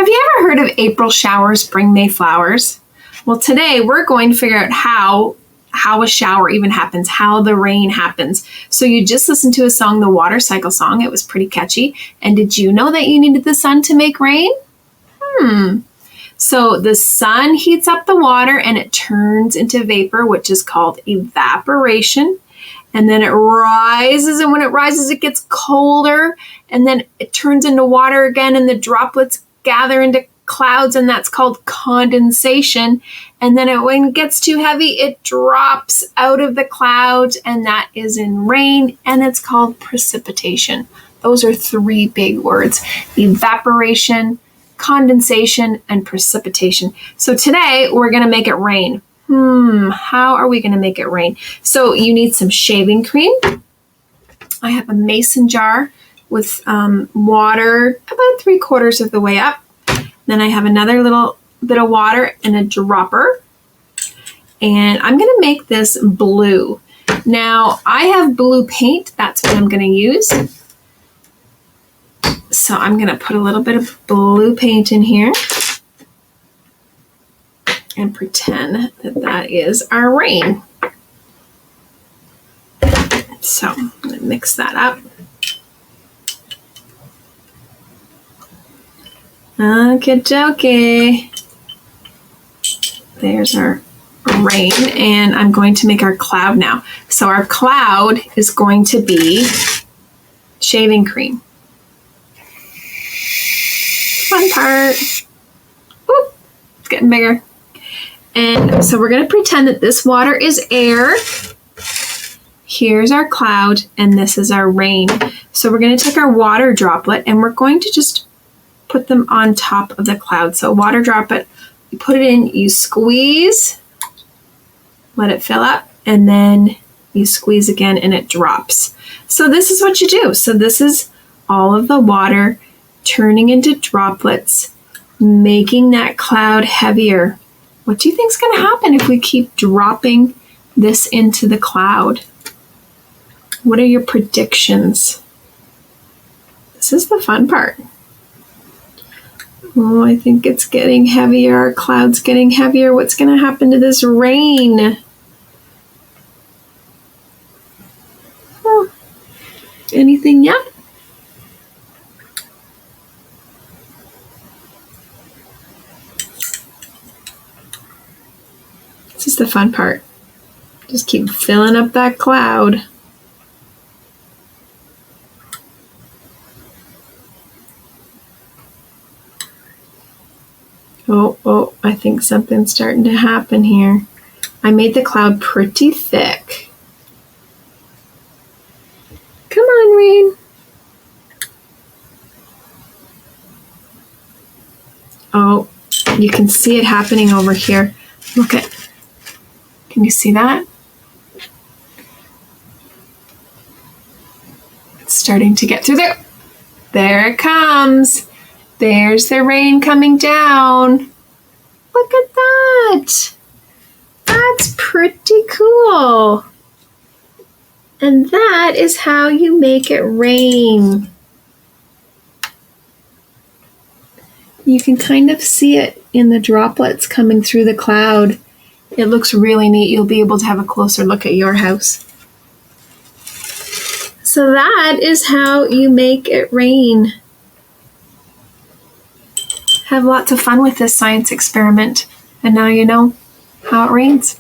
Have you ever heard of April showers bring May flowers? Well, today we're going to figure out how a shower even happens, how the rain happens. So you just listened to a song, the water cycle song. It was pretty catchy. And did you know that you needed the sun to make rain? So the sun heats up the water and it turns into vapor, which is called evaporation. And then it rises, and when it rises, it gets colder, and then it turns into water again, and the droplets gather into clouds, and that's called condensation. And then when it gets too heavy, it drops out of the clouds, and that is in rain, and it's called precipitation. Those are three big words: evaporation, condensation, and precipitation. So today we're going to make it rain. How are we going to make it rain? So you need some shaving cream. I have a mason jar with water about 3/4 of the way up. Then I have another little bit of water and a dropper. And I'm going to make this blue. Now, I have blue paint. That's what I'm going to use. So I'm going to put a little bit of blue paint in here and pretend that that is our rain. So I'm going to mix that up. Okie dokie. There's our rain, and I'm going to make our cloud now. So our cloud is going to be shaving cream. Fun part. Whoop, it's getting bigger. And so we're going to pretend that this water is air. Here's our cloud, and this is our rain. So we're going to take our water droplet, and we're going to just put them on top of the cloud. So water droplet, you put it in, you squeeze, let it fill up, and then you squeeze again, and it drops. So this is what you do. So this is all of the water turning into droplets, making that cloud heavier. What do you think is going to happen if we keep dropping this into the cloud? What are your predictions? This is the fun part. Oh, I think it's getting heavier. Our cloud's getting heavier. What's going to happen to this rain? Anything yet? This is the fun part. Just keep filling up that cloud. Oh, I think something's starting to happen here. I made the cloud pretty thick. Come on, rain. Oh, you can see it happening over here. Look at. Can you see that? It's starting to get through there. There it comes. There's the rain coming down. Look at that. That's pretty cool. And that is how you make it rain. You can kind of see it in the droplets coming through the cloud. It looks really neat. You'll be able to have a closer look at your house. So that is how you make it rain. Have lots of fun with this science experiment. And now you know how it rains.